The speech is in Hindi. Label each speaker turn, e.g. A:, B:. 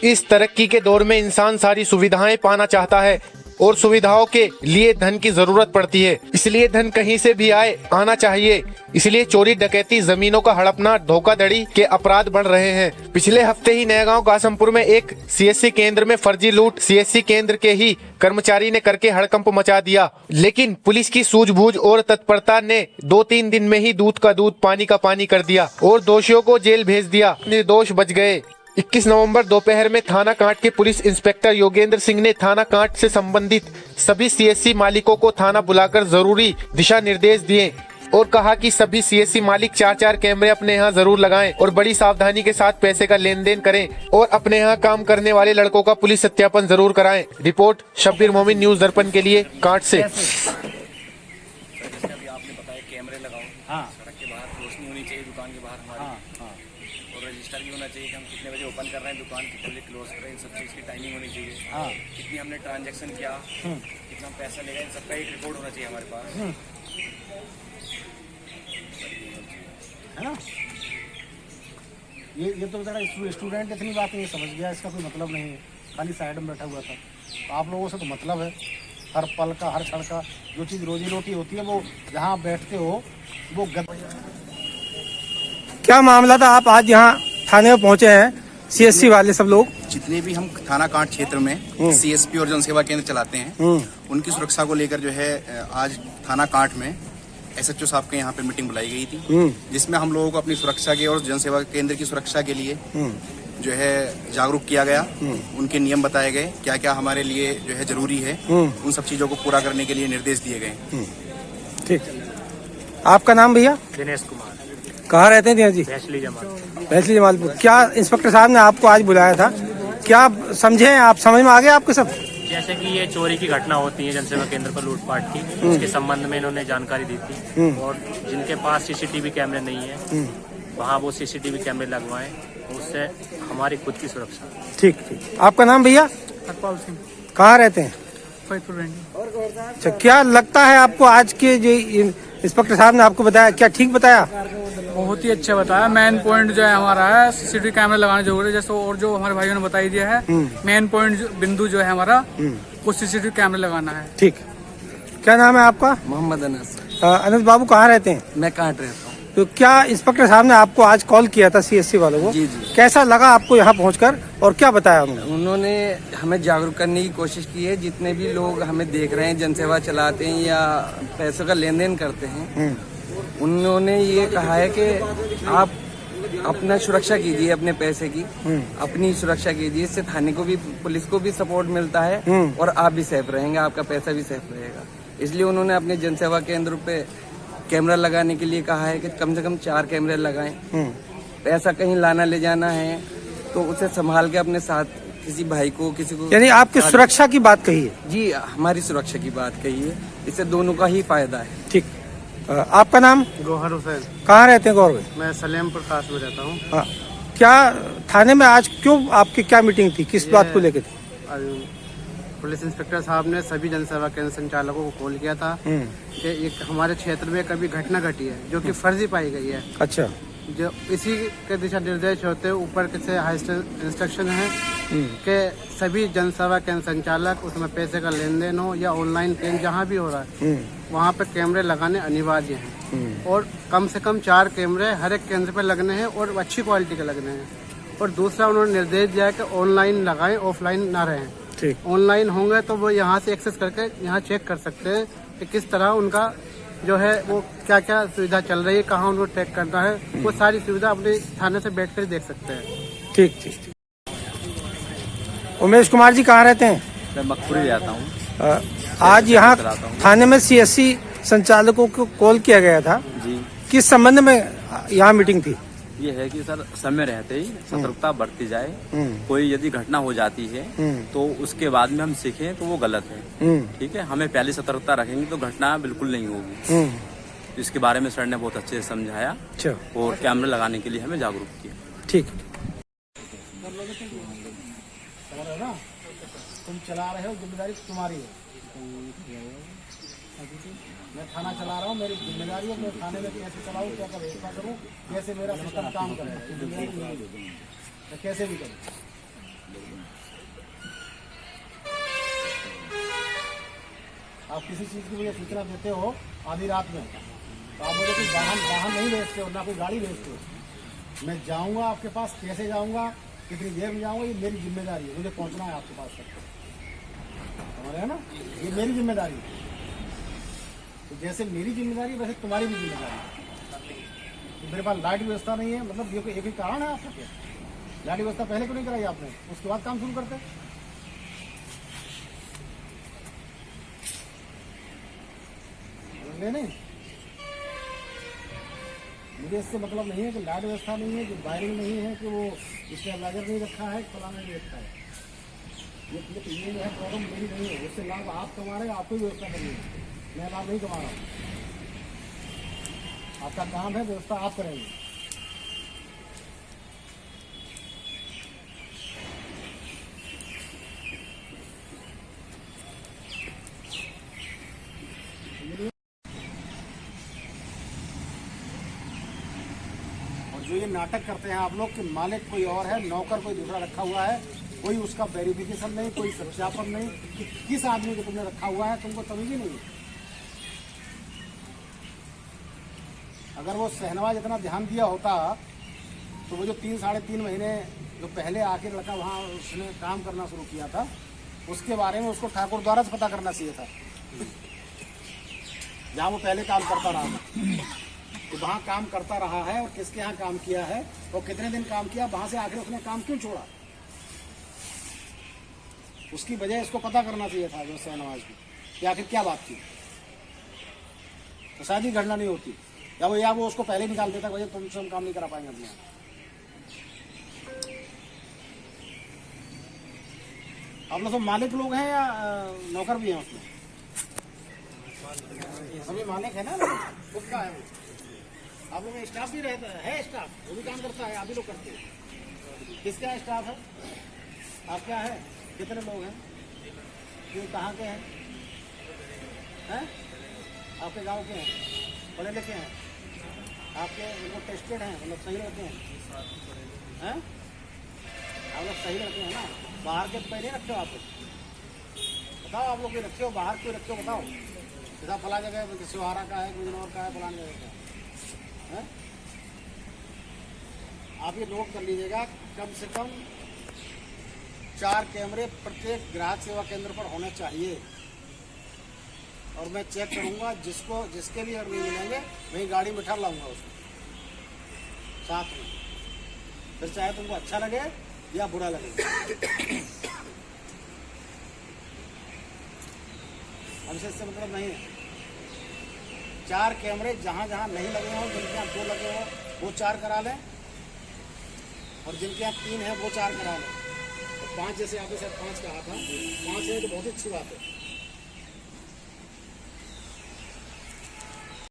A: इस तरक्की के दौर में इंसान सारी सुविधाएं पाना चाहता है और सुविधाओं के लिए धन की जरूरत पड़ती है। इसलिए धन कहीं से भी आना चाहिए। इसलिए चोरी, डकैती, जमीनों का हड़पना, धोखाधड़ी के अपराध बढ़ रहे हैं। पिछले हफ्ते ही नयागांव कासमपुर में एक सीएससी केंद्र में फर्जी लूट सीएससी केंद्र के ही कर्मचारी ने करके हड़कंप मचा दिया। लेकिन पुलिस की सूझबूझ और तत्परता ने 2-3 दिन में ही दूध का दूध, पानी का पानी कर दिया और दोषियों को जेल भेज दिया। निर्दोष बच गए। 21 नवंबर दोपहर में थाना कांट के पुलिस इंस्पेक्टर योगेंद्र सिंह ने थाना कांट से संबंधित सभी सीएससी मालिकों को थाना बुलाकर जरूरी दिशा निर्देश दिए और कहा कि सभी सीएससी मालिक 4-4 कैमरे अपने यहाँ जरूर लगाएं और बड़ी सावधानी के साथ पैसे का लेन देन करें और अपने यहाँ काम करने वाले लड़कों का पुलिस सत्यापन जरूर कराएं। रिपोर्ट शब्बीर मोमिन, न्यूज दर्पण के लिए कांट से।
B: कैमरे लगाओ, सड़क के बाहर रोशनी होनी चाहिए, दुकान के बाहर हमारी, और रजिस्टर भी होना चाहिए कि हम कितने बजे ओपन कर रहे हैं दुकान, कितने बजे क्लोज कर रहे हैं। इन सब चीज़ की टाइमिंग होनी चाहिए। कितनी हमने ट्रांजैक्शन किया, कितना पैसा लेगा, इन सबका एक रिपोर्ट होना चाहिए हमारे पास,
C: है ना। ये तो बेचारा स्टूडेंट इतनी बात नहीं समझ गया, इसका कोई मतलब नहीं है, खाली साइड में बैठा हुआ था। तो आप लोगों से तो मतलब है, हर पल का, हर क्षण का जो चीज़ रोजी रोटी होती है वो जहाँ बैठते हो वो क्या मामला था? आप आज यहाँ थाने में पहुँचे हैं, सीएससी वाले सब लोग,
D: जितने भी हम थाना कांट क्षेत्र में सीएसपी और जनसेवा केंद्र चलाते हैं, उनकी सुरक्षा को लेकर जो है आज थाना कांट में एसएचओ साहब के यहाँ पे मीटिंग बुलाई गई थी, जिसमें हम लोगों को अपनी सुरक्षा के और जनसेवा केंद्र की सुरक्षा के लिए जो है जागरूक किया गया। उनके नियम बताए गए, क्या क्या हमारे लिए जो है जरूरी है, उन सब चीजों को पूरा करने के लिए निर्देश दिए गए।
C: ठीक। आपका नाम भैया?
B: दिनेश कुमार।
C: कहाँ रहते हैं दिनेश जी? भैंसली जमालपुर। क्या इंस्पेक्टर साहब ने आपको आज बुलाया था, क्या समझे आप, समझ में आ गया आपके सब?
B: जैसे कि ये चोरी की घटना होती है जनसेवा केंद्र पर लूटपाट की, उसके संबंध में इन्होंने जानकारी दी थी और जिनके पास सीसीटीवी कैमरे नहीं है वहाँ वो सीसीटीवी कैमरे लगवाएं, उससे हमारी खुद की सुरक्षा।
C: ठीक ठीक। आपका नाम भैया?
E: हरपाल सिंह।
C: कहाँ रहते हैं?
E: फैजपुर।
C: अच्छा, क्या लगता है आपको आज के जो इंस्पेक्टर साहब ने आपको बताया, क्या ठीक बताया?
E: बहुत ही अच्छा बताया। मेन पॉइंट जो है हमारा है सीसीटीवी कैमरा लगाना जरूरी है, जैसे और जो हमारे भाइयों ने बताई दिया है, मेन पॉइंट बिंदु जो है हमारा वो सीसीटीवी कैमरा लगाना है।
C: ठीक। क्या नाम है आपका?
F: मोहम्मद अनस।
C: अनस बाबू, कहाँ रहते हैं?
F: मैं कांट रहता हूँ।
C: तो क्या इंस्पेक्टर साहब ने आपको आज कॉल किया था सीएससी वालों को?
F: जी जी।
C: कैसा लगा आपको यहाँ पहुँचकर और क्या बताया उन्होंने?
F: उन्होंने हमें जागरूक करने की कोशिश की है। जितने भी लोग हमें देख रहे हैं, जनसेवा चलाते हैं या पैसों का लेन देन करते हैं, उन्होंने ये कहा है कि आप अपना सुरक्षा कीजिए, अपने पैसे की अपनी सुरक्षा कीजिए। इससे थाने को भी, पुलिस को भी सपोर्ट मिलता है और आप भी सेफ रहेंगे, आपका पैसा भी सेफ रहेगा। इसलिए उन्होंने अपने जनसेवा केंद्र पे कैमरा लगाने के लिए कहा है कि कम से कम 4 कैमरे लगाएं। पैसा कहीं लाना ले जाना है तो उसे संभाल के अपने साथ किसी भाई को, किसी को,
C: यानी आपकी सुरक्षा की बात कही है?
F: जी, हमारी सुरक्षा की बात कही है। इससे दोनों का ही फायदा है।
C: ठीक। आपका नाम?
E: गौहर हुसैन।
C: कहाँ रहते हैं गौर भाई?
E: मैं सलेमपुर खास में रहता हूँ।
C: हाँ। क्या थाने में आज क्यों आपकी क्या मीटिंग थी, किस बात को लेकर थी?
E: पुलिस इंस्पेक्टर साहब ने सभी जनसेवा केंद्र संचालकों को कॉल किया था कि एक हमारे क्षेत्र में कभी घटना घटी है जो कि फर्जी पाई गई है।
C: अच्छा।
E: जो इसी के दिशा निर्देश होते ऊपर से हाई इंस्ट्रक्शन है कि सभी जनसेवा केंद्र संचालक, उसमें पैसे का लेन देन हो या ऑनलाइन पेमेंट जहाँ भी हो रहा है, वहाँ पे कैमरे लगाने अनिवार्य हैं और कम से कम 4 कैमरे हर एक केंद्र पे लगने हैं और अच्छी क्वालिटी के लगने हैं। और दूसरा उन्होंने निर्देश दिया कि ऑनलाइन लगाएं, ऑफलाइन ना रहें। ऑनलाइन होंगे तो वो यहाँ से एक्सेस करके यहाँ चेक कर सकते हैं कि किस तरह उनका जो है वो क्या क्या सुविधा चल रही है, कहाँ उनको ट्रैक करना है, वो सारी सुविधा अपने थाने से बैठकर देख सकते हैं।
C: ठीक ठीक। उमेश कुमार जी, कहाँ रहते हैं?
D: मैं मकपुरी रहता हूँ।
C: आज यहाँ थाने में सीएससी संचालकों को कॉल किया गया था
D: जी।
C: किस संबंध में यहाँ मीटिंग थी?
D: ये है कि सर, समय रहते ही सतर्कता बढ़ती जाए। कोई यदि घटना हो जाती है तो उसके बाद में हम सीखें तो वो गलत है। ठीक है, हमें पहले सतर्कता रखेंगे तो घटना बिल्कुल नहीं होगी। तो इसके बारे में सर ने बहुत अच्छे से समझाया और कैमरा लगाने के लिए हमें जागरूक किया।
C: ठीक। तुम चला रहे हो, जिम्मेदारी तुम्हारी है। मैं थाना चला रहा हूँ, मेरी जिम्मेदारी है, मैं थाने में कैसे चलाऊँ, क्या करूँ, कैसे मेरा सिस्टम काम करेगा, तो कैसे भी करूँ। आप किसी चीज़ की मुझे सूचना देते हो आधी रात में, तो आप मुझे कोई वाहन नहीं भेजते हो, ना कोई गाड़ी भेजते हो। मैं जाऊंगा आपके पास, कैसे जाऊंगा, कितनी देर में जाऊंगा, ये मेरी जिम्मेदारी है। मुझे पहुंचना है आपके पास तक, समझ रहे हैं ना, ये मेरी जिम्मेदारी है। तो जैसे मेरी जिम्मेदारी वैसे तुम्हारी भी जिम्मेदारी है। तो मेरे पास लाइट व्यवस्था नहीं है, मतलब ये कोई एक ही कारण है आपका क्या? लाइट व्यवस्था पहले क्यों नहीं कराई आपने? उसके बाद काम शुरू करते। नहीं, मुझे इससे मतलब नहीं है कि लाइट व्यवस्था नहीं है, कि वायरिंग नहीं है, कि वो स्टेबलाइजर नहीं रखा है, फलाना नहीं रखा है। ये जो है प्रॉब्लम मेरी नहीं है। उससे लाभ आप कमा रहे हैं, आपको ही व्यवस्था करनी है, मैं लाभ नहीं कमा रहा हूँ। आपका काम है, व्यवस्था आप करेंगे। जो ये नाटक करते हैं आप लोग कि मालिक कोई और है, नौकर कोई दूसरा रखा हुआ है, कोई उसका वेरिफिकेशन नहीं, कोई सत्यापन नहीं कि किस आदमी को तुमने रखा हुआ है, तुमको समझ ही नहीं है। अगर वो शहनवाज इतना ध्यान दिया होता तो वो जो 3-3.5 महीने जो पहले आके लड़का वहाँ उसने काम करना शुरू किया था, उसके बारे में उसको ठाकुर द्वारा से पता करना चाहिए था, जहाँ वो पहले काम करता रहा था। तो वहाँ काम करता रहा है और किसके यहाँ काम किया है और कितने दिन काम किया, वहाँ से आखिर उसने काम क्यों छोड़ा, उसकी वजह इसको पता करना चाहिए था जो शहनवाज की, कि आखिर क्या बात थी। तो शायद ही घटना नहीं होती, या वो उसको पहले निकाल देता, वजह तुमसे हम काम नहीं करा पाएंगे अपने यहाँ। आप लोग सब मालिक लोग हैं या नौकर भी हैं उसमें? सभी मालिक है ना, खुद का है वो। आप लोग में स्टाफ भी रहता है, स्टाफ वो भी काम करता है, आप ही लोग करते हैं। किसका स्टाफ है? आप क्या है? कितने लोग हैं? ये कहाँ के हैं? हैं? आपके गांव के हैं, पढ़े लिखे हैं, आपके मतलब टेस्टेड हैं, मतलब सही रहते हैं? आप लोग सही रहते हैं ना? बाहर के तो पहले रखे हो आप लोग? बताओ आप लोग कोई रखे हो, बाहर क्यों रखे हो बताओ। जैसा फला जगह सिहारा का है, कोई और का है, फलाने जगह का है। आप ये नोट कर लीजिएगा, कम से कम 4 कैमरे प्रत्येक ग्राहक सेवा केंद्र पर होने चाहिए। और मैं चेक करूंगा, जिसके भी नहीं मिलेंगे वहीं गाड़ी में बिठा लाऊंगा उसको साथ में, फिर चाहे तुमको अच्छा लगे या बुरा लगे। हमसे इससे मतलब नहीं है। 4 कैमरे जहाँ जहाँ नहीं लगे हों, जिनके यहाँ 2 लगे हों वो 4 करा लें, और जिनके यहाँ 3 है वो 4 करा लें। 5 जैसे आपके साथ 5 कहा था, 5 है तो बहुत अच्छी बात है।